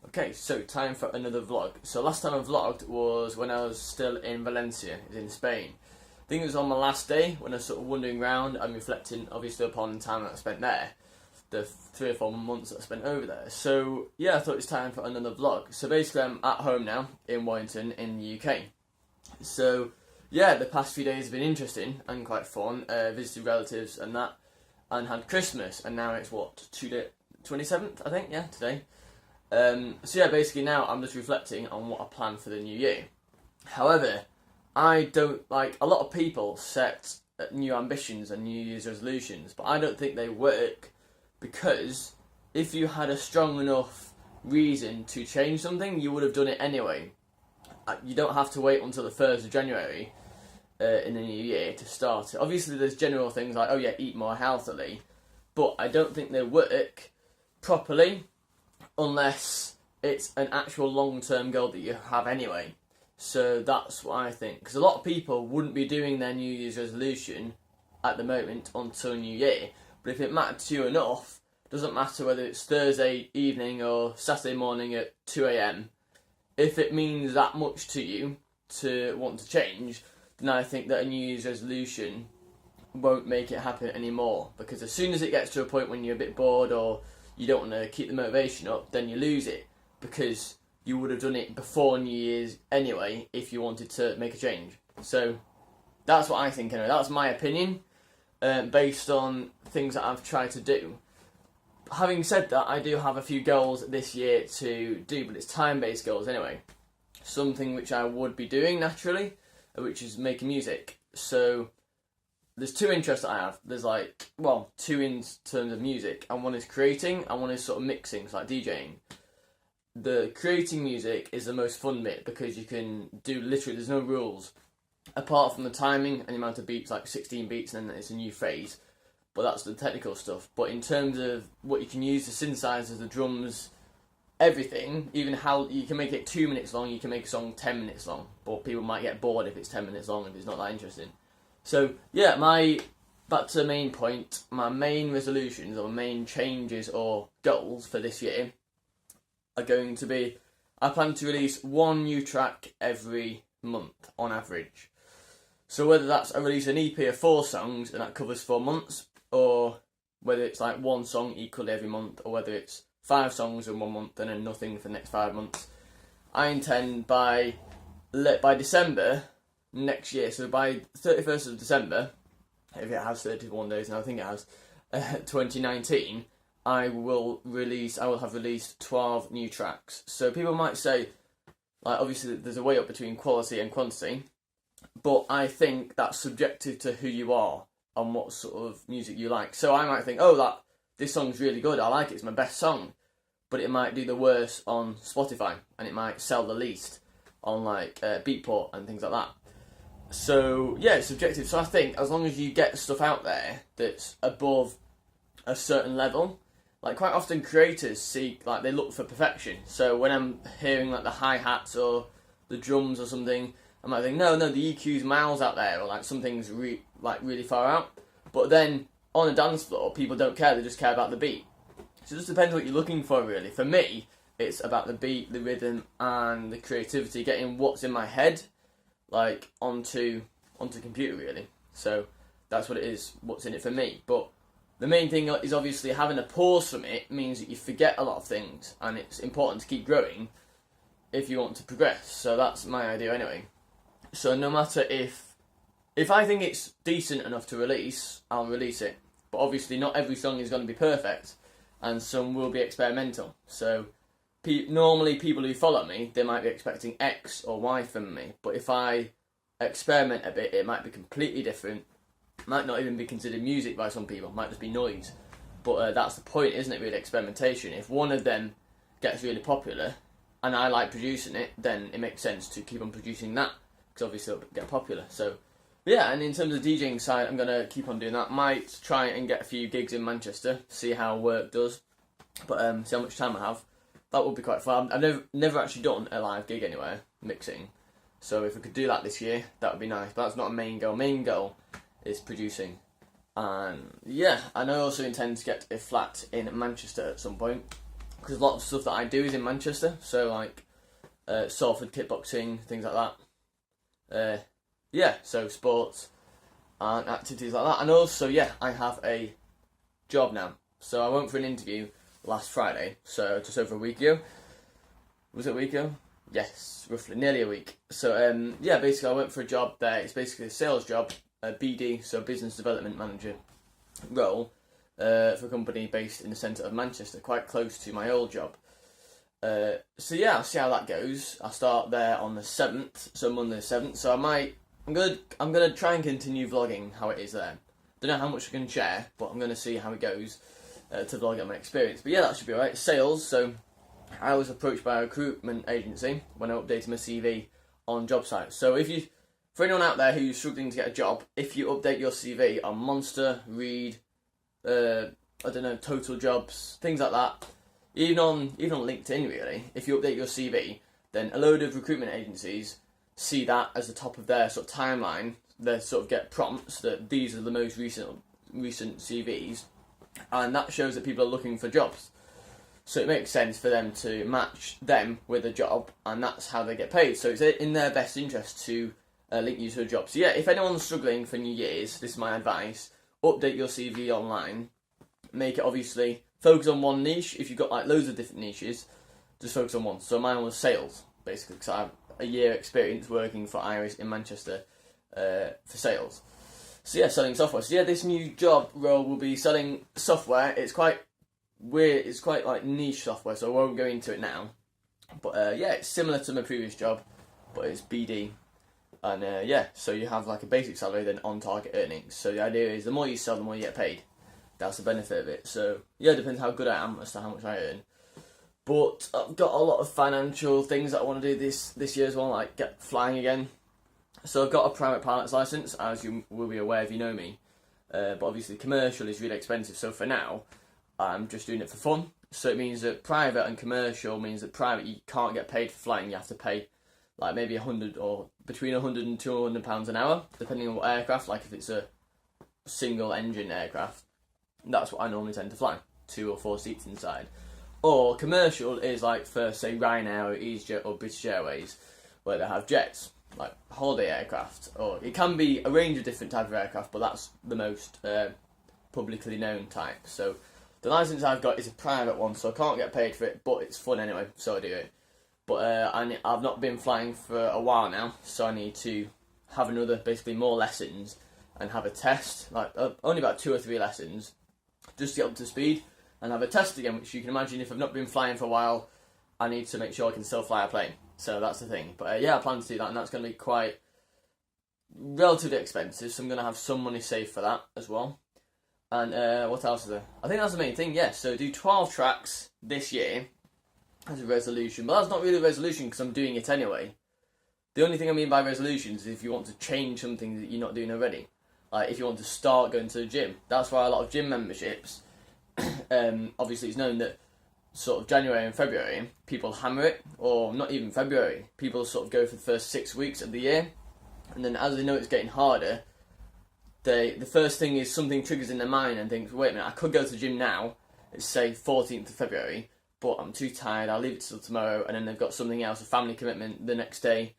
Okay, so time for another vlog. So last time I vlogged was when I was still in Valencia, in Spain. I think it was on my last day when I was sort of wandering around and reflecting obviously upon the time that I spent there. The 3 or 4 months that I spent over there. So yeah, I thought it was time for another vlog. So basically I'm at home now in Warrington in the UK. So yeah, the past few days have been interesting and quite fun. Visited relatives and that, and had Christmas, and now it's what, 27th I think, yeah, today. So yeah, basically now I'm just reflecting on what I plan for the new year. However, I don't, like, a lot of people set new ambitions and New Year's resolutions, but I don't think they work, because if you had a strong enough reason to change something, you would have done it anyway. You don't have to wait until the 1st of January in the new year to start it. Obviously there's general things like, oh yeah, eat more healthily, but I don't think they work properly unless it's an actual long-term goal that you have anyway. So that's what I think, because a lot of people wouldn't be doing their New Year's resolution at the moment until New Year, but if it mattered to you enough, it doesn't matter whether it's Thursday evening or Saturday morning at 2 AM, if it means that much to you to want to change, then I think that a New Year's resolution won't make it happen anymore, because as soon as it gets to a point when you're a bit bored or you don't want to keep the motivation up, then you lose it, because you would have done it before New Year's anyway if you wanted to make a change. So that's what I think anyway. That's my opinion, based on things that I've tried to do. Having said that, I do have a few goals this year to do, but it's time-based goals anyway. Something which I would be doing naturally, which is making music. So there's 2 interests that I have. There's like, well, 2 in terms of music, and one is creating, and one is sort of mixing, so like DJing. The creating music is the most fun bit, because you can do literally, there's no rules, apart from the timing and the amount of beats, like 16 beats, and then it's a new phrase. But that's the technical stuff. But in terms of what you can use, the synthesizers, the drums, everything, even how you can make it 2 minutes long, you can make a song 10 minutes long, but people might get bored if it's 10 minutes long, if it's not that interesting. So yeah, back to the main point, my main resolutions or main changes or goals for this year are going to be, I plan to release 1 new track every month on average. So whether that's I release an EP of 4 songs and that covers 4 months, or whether it's like 1 song equally every month, or whether it's 5 songs in 1 month and then nothing for the next 5 months, I intend by December next year, so by 31st of December, if it has 31 days now, I think it has, 2019, I will have released 12 new tracks. So people might say, like, obviously there's a way up between quality and quantity, but I think that's subjective to who you are and what sort of music you like. So I might think, oh, this song's really good, I like it, it's my best song, but it might do the worst on Spotify, and it might sell the least on like Beatport and things like that. So yeah, it's subjective. So I think as long as you get stuff out there that's above a certain level, like quite often creators they look for perfection. So when I'm hearing like the hi-hats or the drums or something, I might think, no, the EQ's miles out there, or like something's really far out. But then on a dance floor, people don't care, they just care about the beat. So it just depends what you're looking for, really. For me, it's about the beat, the rhythm, and the creativity, getting what's in my head, like, onto computer, really. So that's what it is, what's in it for me. But the main thing is obviously having a pause from it means that you forget a lot of things, and it's important to keep growing if you want to progress. So that's my idea anyway. So no matter if I think it's decent enough to release, I'll release it. But obviously not every song is going to be perfect, and some will be experimental. So normally people who follow me, they might be expecting X or Y from me. But if I experiment a bit, it might be completely different. It might not even be considered music by some people. It might just be noise. But that's the point, isn't it, really, experimentation. If one of them gets really popular, and I like producing it, then it makes sense to keep on producing that, because obviously it'll get popular. So yeah, and in terms of the DJing side, I'm going to keep on doing that. Might try and get a few gigs in Manchester, see how work does, but see how much time I have. That would be quite fun. I've never actually done a live gig anywhere, mixing. So if we could do that this year, that would be nice. But that's not a main goal. Main goal is producing. And yeah, and I also intend to get a flat in Manchester at some point. because a lot of stuff that I do is in Manchester, so like Salford kickboxing, things like that. Yeah, so sports and activities like that. And also, yeah, I have a job now. So I went for an interview last Friday, so just over a week ago. Was it a week ago? Yes, roughly, nearly a week. So, yeah, basically I went for a job there. It's basically a sales job, a BD, so Business Development Manager role, for a company based in the centre of Manchester, quite close to my old job. So yeah, I'll see how that goes. I start there on the 7th, so Monday the 7th. So I'm gonna try and continue vlogging how it is there. Don't know how much I can share, but I'm gonna see how it goes to vlog out my experience. But yeah, that should be alright. Sales. So I was approached by a recruitment agency when I updated my CV on job sites. So for anyone out there who's struggling to get a job, if you update your CV on Monster, Reed, Total Jobs, things like that. Even on LinkedIn, really, if you update your CV, then a load of recruitment agencies see that as the top of their sort of timeline. They sort of get prompts that these are the most recent CVs, and that shows that people are looking for jobs. So it makes sense for them to match them with a job, and that's how they get paid. So it's in their best interest to link you to a job. So yeah, if anyone's struggling for New Year's, this is my advice: update your CV online. Make it obviously focus on one niche. If you've got like loads of different niches, just focus on one. So mine was sales, basically, because I have a year experience working for Iris in Manchester for sales. So yeah, selling software. So yeah, this new job role will be selling software. It's quite weird. It's quite like niche software, so I won't go into it now. But yeah, it's similar to my previous job, but it's BD. And yeah, so you have like a basic salary, then on-target earnings. So the idea is the more you sell, the more you get paid. That's the benefit of it. So yeah, it depends how good I am as to how much I earn. But I've got a lot of financial things that I want to do this year as well, like get flying again. So I've got a private pilot's license, as you will be aware if you know me. But obviously commercial is really expensive. So for now, I'm just doing it for fun. So it means that private and commercial means that private you can't get paid for flying. You have to pay like maybe 100 or between 100 and 200 pounds an hour, depending on what aircraft. Like if it's a single engine aircraft, that's what I normally tend to fly, 2 or 4 seats inside. Or commercial is like for say Ryanair or EasyJet or British Airways, where they have jets, like holiday aircraft, or it can be a range of different types of aircraft, but that's the most publicly known type. So the license I've got is a private one, so I can't get paid for it, but it's fun anyway, so I do it. But I've not been flying for a while now, so I need to have another, basically more lessons, and have a test, like only about 2 or 3 lessons, just to get up to speed, and have a test again, which you can imagine if I've not been flying for a while, I need to make sure I can still fly a plane. So that's the thing. But yeah, I plan to do that, and that's going to be quite relatively expensive, so I'm going to have some money saved for that as well. And what else is there? I think that's the main thing, yeah. So do 12 tracks this year as a resolution. But that's not really a resolution because I'm doing it anyway. The only thing I mean by resolutions is if you want to change something that you're not doing already. Like if you want to start going to the gym. That's why a lot of gym memberships, obviously it's known that sort of January and February, people hammer it, or not even February. People sort of go for the first 6 weeks of the year. And then as they know it's getting harder, the first thing is something triggers in their mind and thinks, wait a minute, I could go to the gym now, it's say 14th of February, but I'm too tired, I'll leave it till tomorrow, and then they've got something else, a family commitment the next day,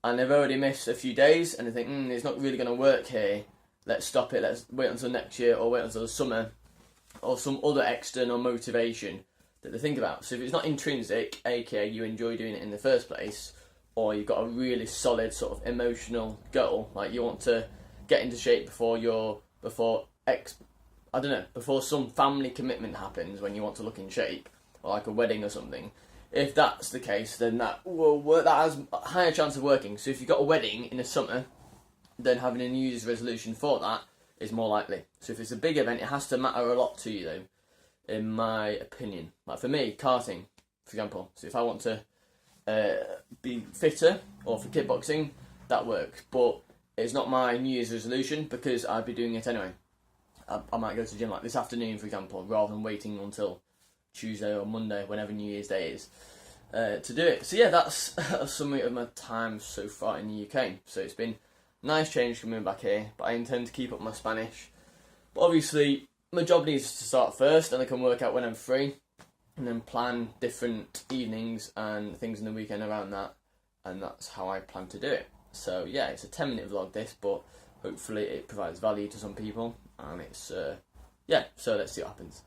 and they've already missed a few days, and they think, it's not really going to work here, let's stop it, let's wait until next year, or wait until the summer, or some other external motivation that they think about. So if it's not intrinsic, aka you enjoy doing it in the first place, or you've got a really solid sort of emotional goal, like you want to get into shape before some family commitment happens when you want to look in shape, or like a wedding or something. If that's the case, then that will work. That has a higher chance of working. So if you've got a wedding in the summer, then having a New Year's resolution for that is more likely. So if it's a big event, it has to matter a lot to you, though, in my opinion. Like for me, karting, for example. So if I want to be fitter, or for kickboxing, that works. But it's not my New Year's resolution because I'd be doing it anyway. I might go to the gym like this afternoon, for example, rather than waiting until Tuesday or Monday, whenever New Year's Day is, to do it. So yeah, that's a summary of my time so far in the UK. So it's been a nice change coming back here, but I intend to keep up my Spanish. But obviously, my job needs to start first, and I can work out when I'm free. and then plan different evenings and things in the weekend around that, and that's how I plan to do it. So yeah, it's a 10-minute vlog this, but hopefully it provides value to some people, and it's yeah, so let's see what happens.